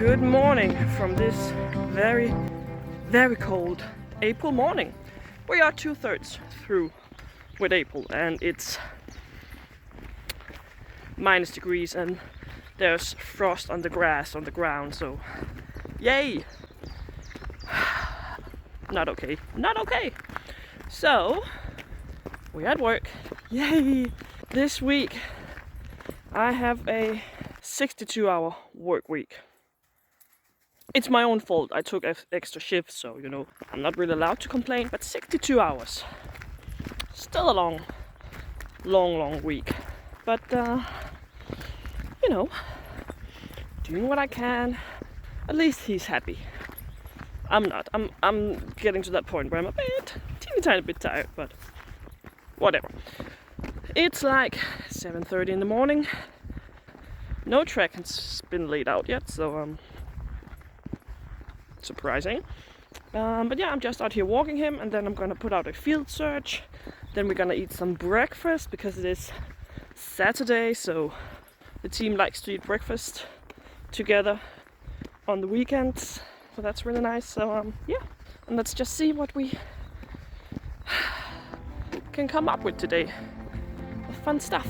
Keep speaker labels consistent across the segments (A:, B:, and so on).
A: Good morning from this very, very cold April morning. We are 2/3 through with April and it's -degrees and there's frost on the grass, on the ground, so yay! Not okay, not okay! So, we're at work, yay! This week I have a 62-hour work week. It's my own fault, I took extra shifts, so you know, I'm not really allowed to complain, but 62 hours. Still a long week. But, you know, doing what I can. At least he's happy. I'm not. I'm getting to that point where I'm a bit, teeny tiny bit tired, but whatever. It's like 7:30 in the morning. No track has been laid out yet, so surprising. But yeah, I'm just out here walking him, and then I'm gonna put out a field search. Then we're gonna eat some breakfast because it is Saturday, so the team likes to eat breakfast together on the weekends. So that's really nice. So yeah, and let's just see what we can come up with today. Fun stuff.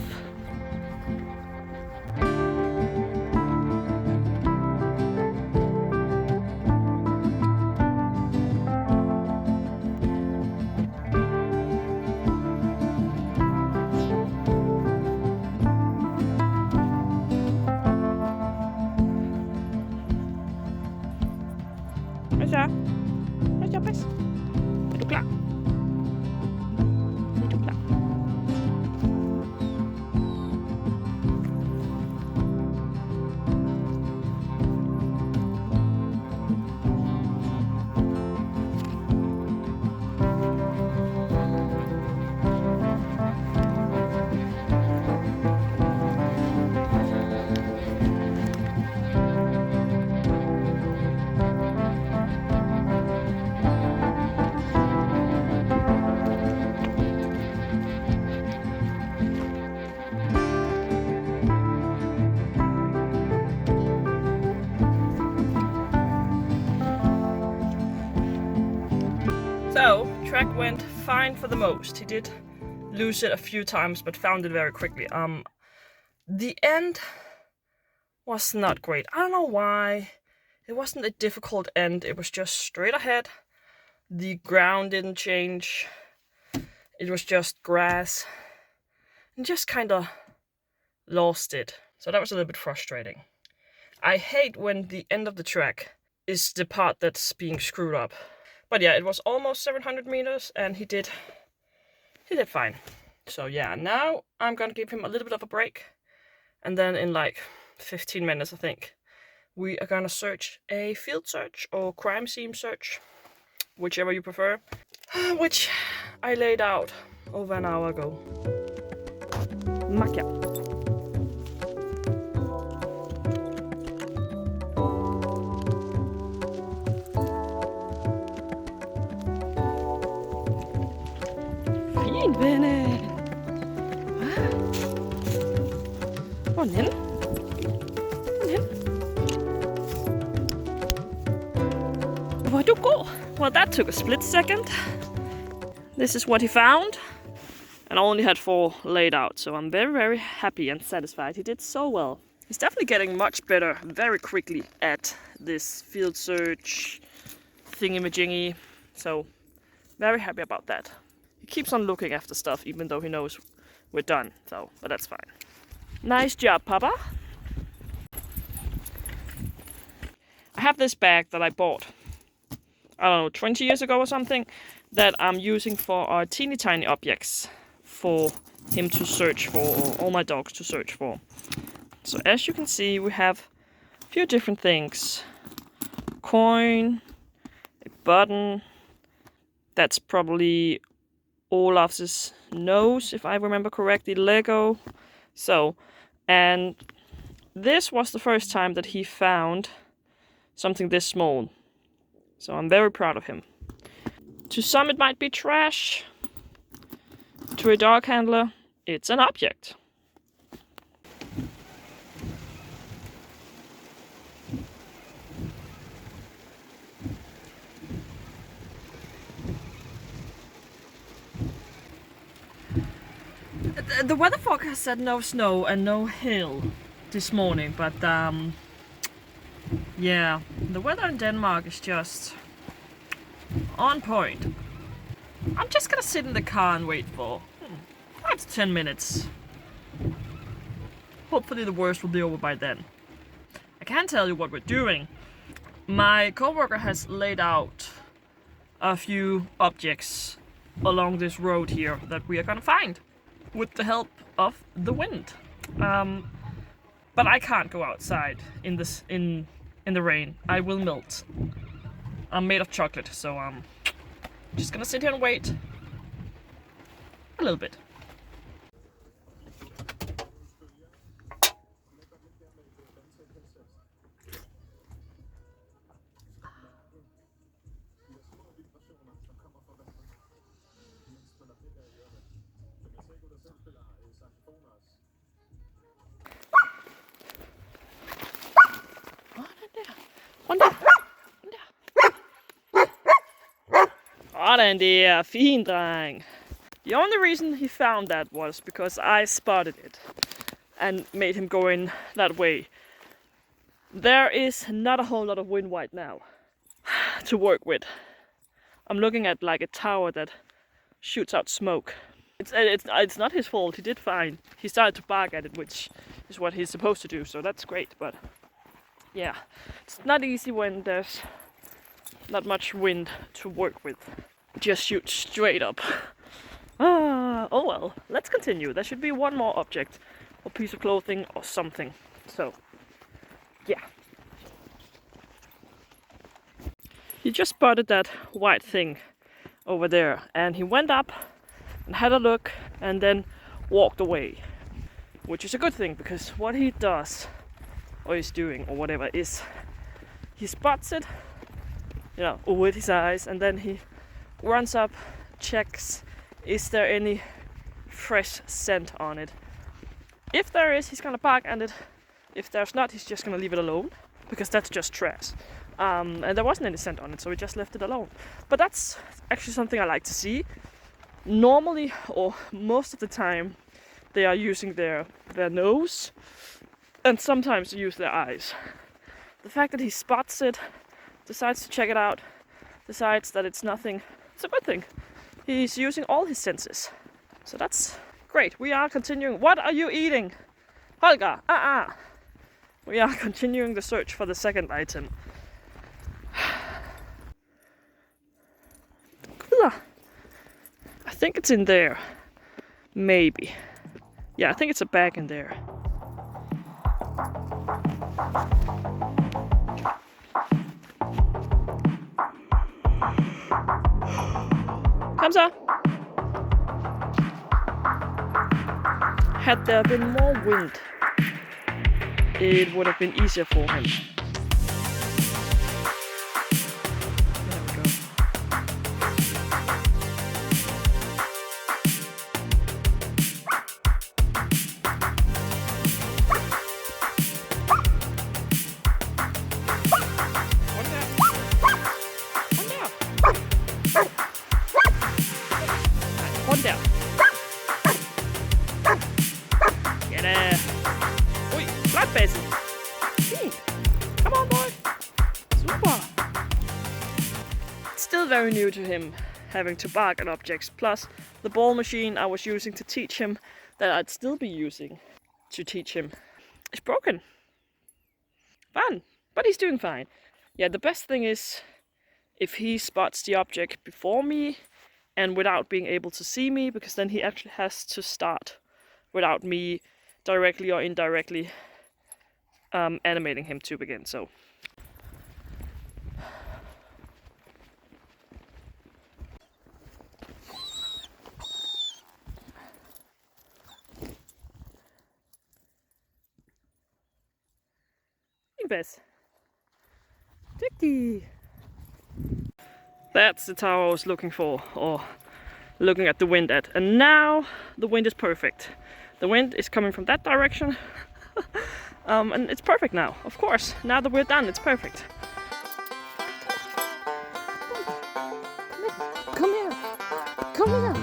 A: Hvad så, pas? Er du klar? Er du klar? So, track went fine for the most. He did lose it a few times, but found it very quickly. The end was not great. I don't know why. It wasn't a difficult end. It was just straight ahead. The ground didn't change. It was just grass. And just kind of lost it. So that was a little bit frustrating. I hate when the end of the track is the part that's being screwed up. But yeah, it was almost 700 meters and he did fine. So yeah, now I'm gonna give him a little bit of a break. And then in like 15 minutes, I think, we are gonna search a field search or crime scene search, whichever you prefer, which I laid out over an hour ago. Macka. Bene. Kom in. Kom in. Where'd you go? Well, that took a split second. This is what he found. And I only had 4 laid out, so I'm very, very happy and satisfied. He did so well. He's definitely getting much better very quickly at this field search thingy-majingy. So, very happy about that. He keeps on looking after stuff even though he knows we're done, so, but that's fine. Nice job, Papa. I have this bag that I bought, I don't know, 20 years ago or something, that I'm using for our teeny tiny objects for him to search for, or all my dogs to search for. So as you can see, we have a few different things. Coin, a button, that's probably Olaf's nose, if I remember correctly, Lego. So, and this was the first time that he found something this small. So I'm very proud of him. To some it might be trash. To a dog handler, it's an object. The weather forecast said no snow and no hail this morning, but yeah, the weather in Denmark is just on point. I'm just gonna sit in the car and wait for 5 to 10 minutes. Hopefully the worst will be over by then. I can't tell you what we're doing. My coworker has laid out a few objects along this road here that we are gonna find with the help of the wind. But I can't go outside in the rain. I will melt. I'm made of chocolate, so I'm just gonna sit here and wait a little bit. Sådan der, fin dreng. The only reason he found that was because I spotted it and made him go in that way. There is not a whole lot of wind right now to work with. I'm looking at like a tower that shoots out smoke. It's not his fault, he did fine. He started to bark at it, which is what he's supposed to do, so that's great, but yeah, it's not easy when there's not much wind to work with. Just shoot straight up. Oh well, let's continue. There should be one more object, or piece of clothing or something. So, yeah. He just spotted that white thing over there, and he went up and had a look and then walked away. Which is a good thing, because what he does, or is doing, or whatever, is he spots it, you know, with his eyes, and then he runs up, checks, is there any fresh scent on it? If there is, he's gonna bark at it. If there's not, he's just gonna leave it alone, because that's just trash. And there wasn't any scent on it, so we just left it alone. But that's actually something I like to see. Normally, or most of the time, they are using their nose, and sometimes they use their eyes. The fact that he spots it, decides to check it out, decides that it's nothing, it's a good thing. He's using all his senses. So that's great. We are continuing. What are you eating? Holger, We are continuing the search for the second item. I think it's in there. Maybe. Yeah, I think it's a bag in there. Kom så! Had there been more wind, it would have been easier for him. There we go. Hold der. Get it. Ui, flatbassen. Fint. Come on, boy. Super. It's still very new to him, having to bark at objects. Plus, the ball machine I was using to teach him, that I'd still be using to teach him, is broken. Fun. But he's doing fine. Yeah, the best thing is if he spots the object before me and without being able to see me, because then he actually has to start without me directly or indirectly animating him to begin. So that's the tower I was looking for, or looking at the wind at. And now the wind is perfect. The wind is coming from that direction. And it's perfect now, of course. Now that we're done, it's perfect. Come here. Come here.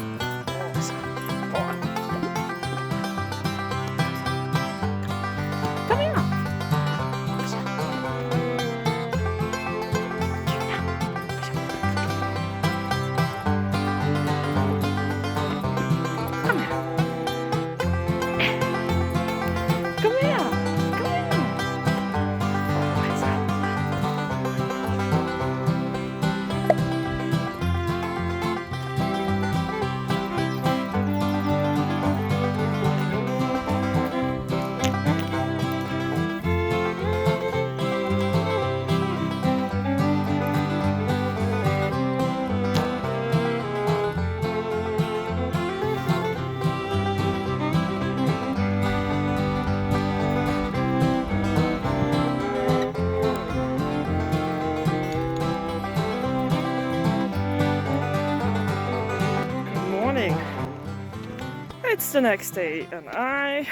A: It's the next day and I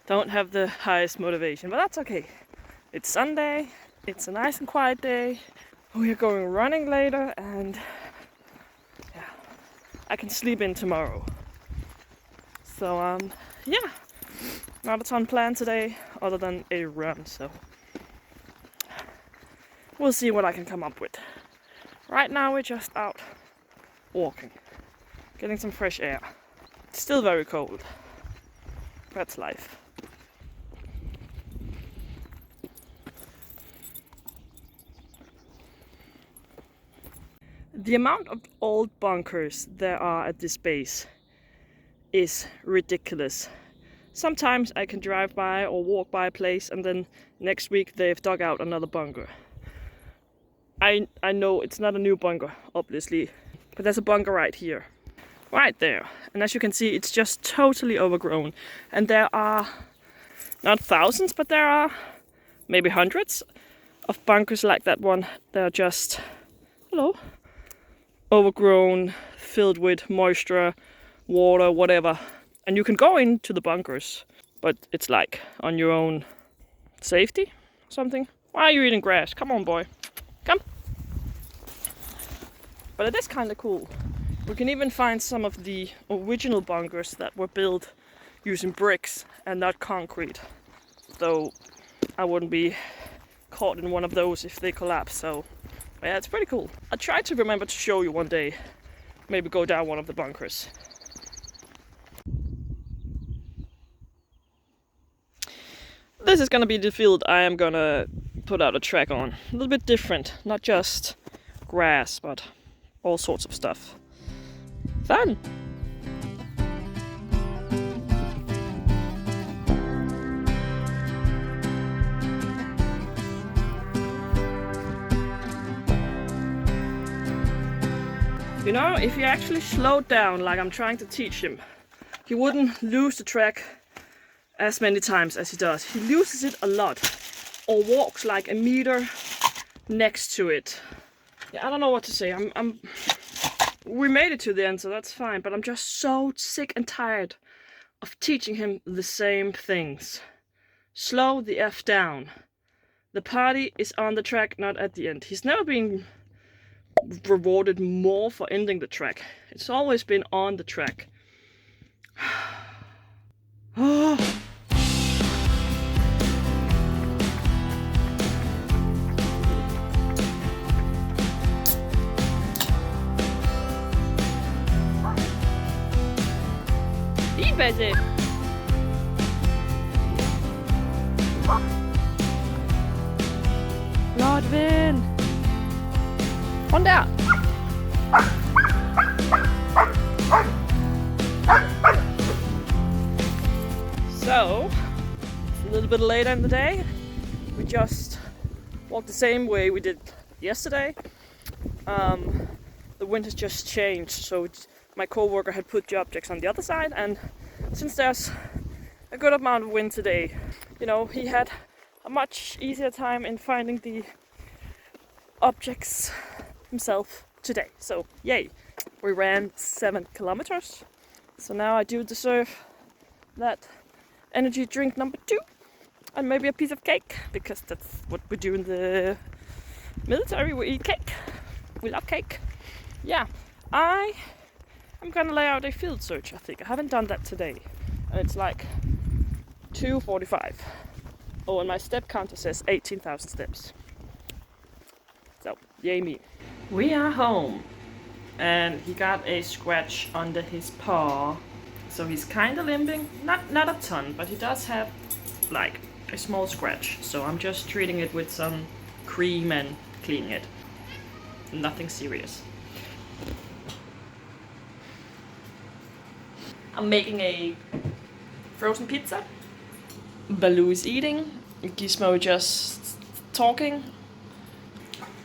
A: don't have the highest motivation, but that's okay. It's Sunday, it's a nice and quiet day. We are going running later and yeah, I can sleep in tomorrow. So yeah, not a ton planned today other than a run, so we'll see what I can come up with. Right now we're just out walking, getting some fresh air. It's still very cold. That's life. The amount of old bunkers there are at this base is ridiculous. Sometimes I can drive by or walk by a place and then next week they've dug out another bunker. I know it's not a new bunker, obviously, but there's a bunker right here, right there. And as you can see, it's just totally overgrown. And there are not thousands, but there are maybe hundreds of bunkers like that one. They're just, hello, overgrown, filled with moisture, water, whatever. And you can go into the bunkers, but it's like on your own safety or something. Why are you eating grass? Come on, boy. Come. But it is kind of cool. We can even find some of the original bunkers that were built using bricks and not concrete. Though I wouldn't be caught in one of those if they collapse. So yeah, it's pretty cool. I'll try to remember to show you one day. Maybe go down one of the bunkers. This is gonna be the field I am gonna put out a track on. A little bit different, not just grass, but all sorts of stuff. Fun! You know, if he actually slowed down like I'm trying to teach him, he wouldn't lose the track as many times as he does. He loses it a lot, or walks like a meter next to it. Yeah, I don't know what to say. We made it to the end, so that's fine, but I'm just so sick and tired of teaching him the same things. Slow the F down. The party is on the track, not at the end. He's never been rewarded more for ending the track. It's always been on the track. Baby. Rodvin! Hånd der! So, it's a little bit later in the day. We just walked the same way we did yesterday. The wind has just changed, so my co-worker had put the objects on the other side, and since there's a good amount of wind today, you know, he had a much easier time in finding the objects himself today. So yay, we ran 7 kilometers. So now I do deserve that energy drink number 2 and maybe a piece of cake, because that's what we do in the military. We eat cake. We love cake. Yeah, I'm gonna lay out a field search, I think. I haven't done that today. And it's like 2:45. Oh, and my step counter says 18,000 steps. So, yay me. We are home. And he got a scratch under his paw. So he's kinda limping. Not a ton, but he does have like a small scratch. So I'm just treating it with some cream and cleaning it. Nothing serious. I'm making a frozen pizza. Baloo is eating. Gizmo just talking.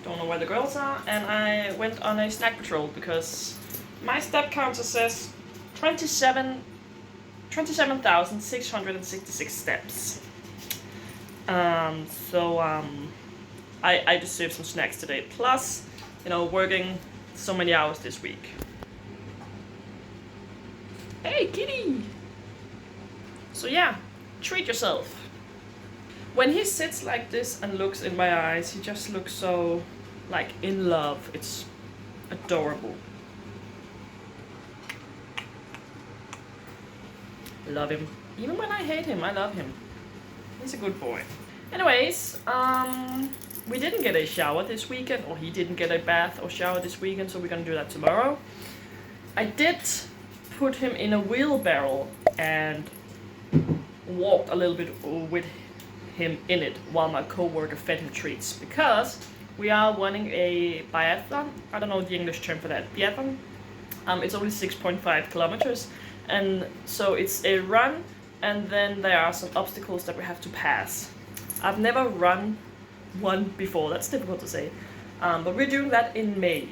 A: Don't know where the girls are. And I went on a snack patrol because my step counter says 27,666 steps. I deserve some snacks today. Plus, you know, working so many hours this week. Hey, kitty! So yeah, treat yourself. When he sits like this and looks in my eyes, he just looks so, like, in love. It's adorable. Love him. Even when I hate him, I love him. He's a good boy. Anyways, we didn't get a shower this weekend, or he didn't get a bath or shower this weekend, so we're gonna do that tomorrow. I did put him in a wheelbarrow and walked a little bit with him in it while my co-worker fed him treats, because we are running a biathlon. I don't know the English term for that. Biathlon. It's only 6.5 kilometers, and so it's a run, and then there are some obstacles that we have to pass. I've never run one before. That's difficult to say, but we're doing that in May,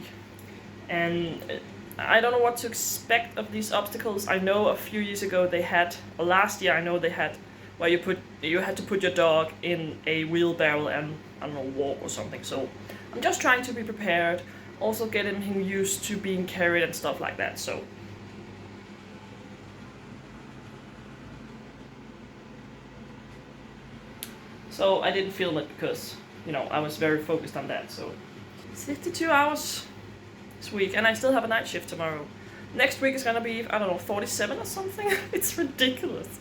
A: and I don't know what to expect of these obstacles. I know a few years ago they had, or last year I know they had, where you had to put your dog in a wheelbarrow and, I don't know, walk or something. So I'm just trying to be prepared, also getting him used to being carried and stuff like that. So I didn't film it because, you know, I was very focused on that. So 52 hours this week, and I still have a night shift tomorrow. Next week is gonna be, I don't know, 47 or something. It's ridiculous.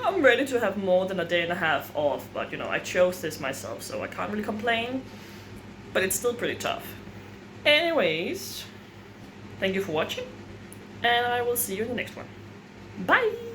A: I'm ready to have more than a day and a half off, but you know, I chose this myself, so I can't really complain, but it's still pretty tough. Anyways, thank you for watching, and I will see you in the next one. Bye!